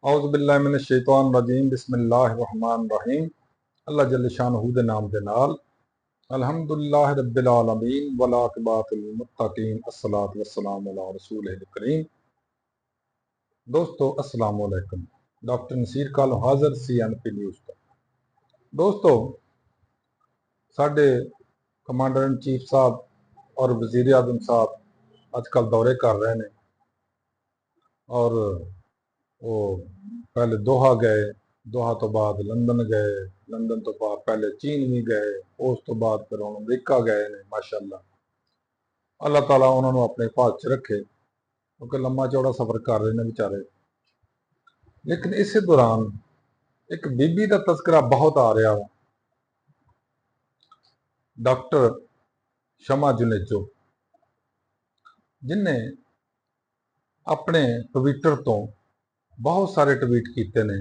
औज़ुबिल्लाहिमिनश्शैतानिर्रजीम बिस्मिल्लाहिर्रहमानिर्रहीम। अल्लाह जल्ल शानहू दे नाम दे नाल अल्हम्दुलिल्लाहि रब्बिल आलमीन वल आक़िबतुल मुत्तक़ीन अस्सलातु वस्सलामु अला रसूलिल करीम। दोस्तों अस्सलाम वालेकुम। डॉक्टर नसीर काल हाज़र CNP न्यूज़ पर। दोस्तों साडे कमांडर इन चीफ साहब और वज़ीर आज़म साहब अजकल दौरे कर रहे हैं और वो पहले दोहा गए, दोहा तो बाद लंदन गए, लंदन तो बाद पहले चीन भी गए, उस तो बाद फिर हम अमरीका गए ने। माशाअल्लाह, अल्लाह ताला उन्होंने अपने हिफाजत च रखे क्योंकि लम्मा चौड़ा सफर कर रहे हैं बेचारे। लेकिन इस दौरान एक बीबी का तस्करा बहुत आ रहा वा, डॉक्टर शमा जुनेजो, जिन्हें अपने ट्विटर तो बहुत सारे ट्वीट किए ने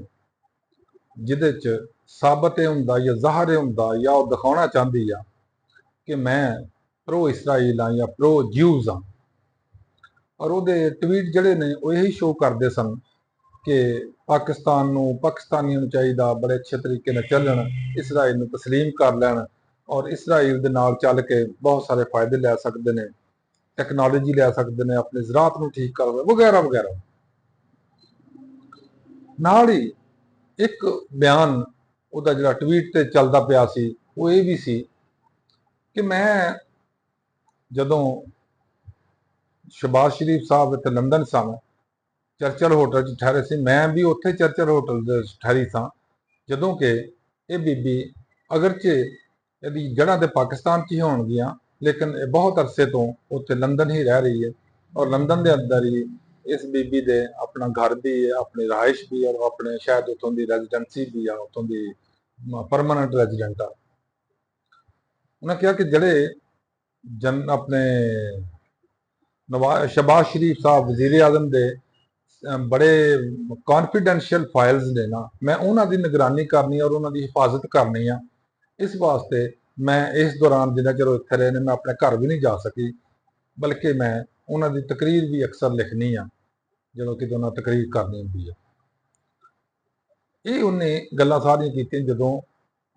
जिदे च साबत हुंदा या ज़ाहिर हुंदा या वह दिखाना चाहती है कि मैं प्रो इसराइल हाँ या प्रो ज्यूज हाँ। और वो ट्वीट जड़े ने वो यही शो करते सन कि पाकिस्तान पाकिस्तानियों चाहिए बड़े अच्छे तरीके ने चलन, इसराइल तस्लीम कर लैन और इसराइल दे नाल चल के बहुत सारे फायदे लै सकते हैं, टैक्नोलॉजी लै सकते हैं, अपने ज़रात को ठीक कर वगैरह वगैरह। नाल ही एक बयान उसका जो ट्वीट से चलता पाया सी वो ये भी सी कि मैं जदों शहबाज शरीफ साहब इतने लंदन सन, चर्चल होटल च ठहरे सी, मैं भी उत्थे चर्चल होटल ठहरी सा जदों कि ये बीबी अगरचे यदि जड़ा तो पाकिस्तान च ही होणगियां लेकिन बहुत अरसे तो उत्थे लंदन ही रह रही है और लंदन के अंदर ही इस बीबी दे अपना घर भी है, अपनी रहाइश भी है और अपने शायद उतों की रेजिडेंसी भी है, उतों की परमानेंट रेजिडेंट आ। उन्हें कहा कि जड़े जन अपने शहबाज शरीफ साहब वजीर आजम के बड़े कॉन्फिडेंशियल फाइल्स ने ना, मैं उन्होंने निगरानी करनी और उन्होंने हिफाजत करनी है। इस वास्ते मैं इस दौरान जिन्ना चलो इतने रहे मैं अपने घर भी नहीं जा सकी, बल्कि मैं उन्होंने तकरीर भी अक्सर लिखनी है जो कि उन्हें तकरीर करनी होंगी है। ये उन्हें गल्लां सारियां की जदों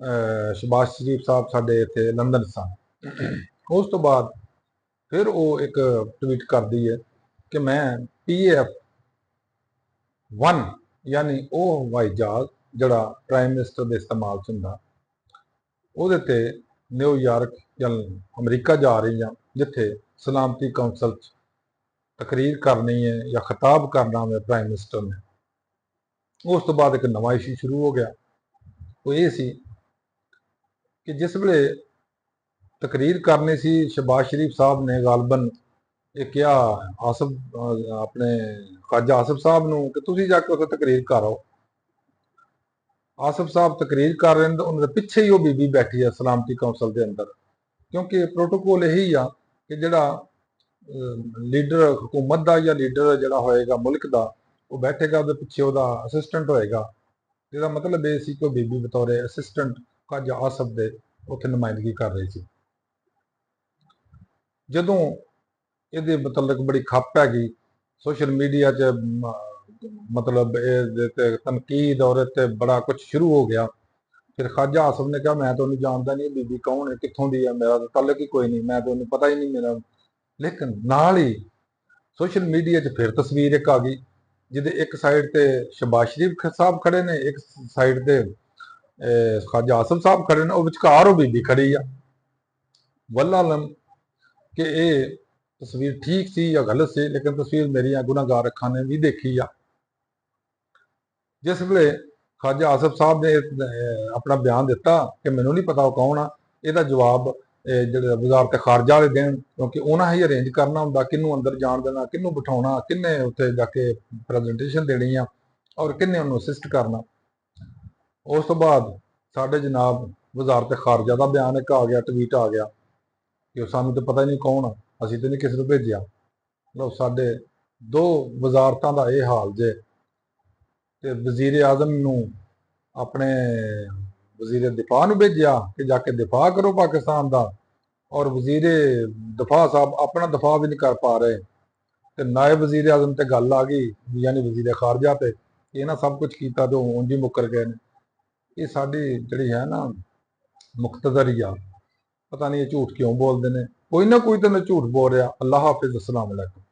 शहबाज शरीफ साहब साडे इत्थे लंदन सन। उस तो बाद फिर वो एक ट्वीट कर दी है कि मैं PAF-1 यानी वो हवाई जहाज जड़ा प्राइम मिनिस्टर के इस्तेमाल च हुंदा ਉਹਦੇ ਤੇ न्यूयॉर्क या अमरीका जा रही हाँ जिथे सलामती कौंसल तकरीर करनी है या खिताब करना है प्राइम मिनिस्टर ने। उस तो बाद एक नवा इशू शुरू हो गया, वो ये सी कि जिस वे तकरीर करनी सी शहबाज शरीफ साहब ने गालबन ये क्या आसफ अपने ख्वाजा आसफ साहब न कि तुम जाके उसे तकरीर करो। आसफ साहब तकरीर कर रहे हैं तो उन्होंने पिछे ही वो बीबी बैठी है सलामती कौंसल के अंदर, क्योंकि प्रोटोकॉल यही आ कि जड़ा लीडर हुकूमत का या लीडर जड़ा होएगा मुल्क का वो बैठेगा, वो पिछे वो असिस्टेंट होएगा, जिसका मतलब ये सी कि बीबी बतौर असिस्टेंट ख्वाजा आसफ दे उत्थे नुमाइंदगी कर रही थी। जदों ये मतलब बड़ी खप हैगी सोशल मीडिया च, मतलब तनकीद और इतने बड़ा कुछ शुरू हो गया। फिर ख्वाजा आसफ ने कहा मैं तो नहीं जानता नहीं बीबी कौन है, कितों दी है, मेरा तो तलक ही कोई नहीं, मैं तो पता ही नहीं मेरा। लेकिन नाल ही सोशल मीडिया च फिर तस्वीर एक आ गई जिदे एक साइड ते शहबाज शरीफ साहब खड़े ने, एक साइड ते ख्वाजा आसफ साहब खड़े ने, विचकार वो बीबी खड़ी आ। वल्ला आलम कि ये तस्वीर ठीक सी या गलत सी, लेकिन तस्वीर मेरी गुनाहगार अखां ने भी देखी आ। जिस वे ख्वाजा आसफ साहब ने अपना बयान दिता कि मैनू नहीं पता वो कौन आ, यदा जवाब जो वजारत खारजा वाले देन, क्योंकि उन्हें ही अरेंज करना होंगे किनू अंदर जान देना, किनू बिठाना, किन्ने उत्थे जाके प्रैजेंटेशन देनी आ और किन्ने उन्होंने असिस्ट करना। उस तो बाद साढ़े जनाब वजारत खारजा का बयान एक आ गया, ट्वीट आ गया कि सानू तो पता ही नहीं कौन आ, असीं तो नहीं किसी को भेजा। मतलब साढ़े दो वजारतों का यह हाल जे। वजीर आजम नू अपने वजीर दिफा नू भेजा कि जाके दिफा करो पाकिस्तान का, और वजीर दफा साहब अपना दफा भी नहीं कर पा रहे। तो नायब वजीर आजम ते गल आ गई यानी वजीर खारजा पे ਕਿ ਇਹਨਾਂ ਸਭ ਕੁਝ ਕੀਤਾ ਤੇ ਉਂਝ ਹੀ ਮੁੱਕਰ ਗਏ ਨੇ। ਇਹ ਸਾਡੀ ਜਿਹੜੀ ਹੈ ਨਾ ਮੁਕਤਦਰੀ ਆ, ਪਤਾ ਨਹੀਂ ਇਹ ਝੂਠ ਕਿਉਂ ਬੋਲਦੇ ਨੇ। ਕੋਈ ਨਾ ਕੋਈ ਤਾਂ ਝੂਠ ਬੋਲ ਰਿਹਾ। ਅੱਲਾਹ ਹਾਫਿਜ਼, ਅਸਲਾਮ ਅਲੈਕੁਮ।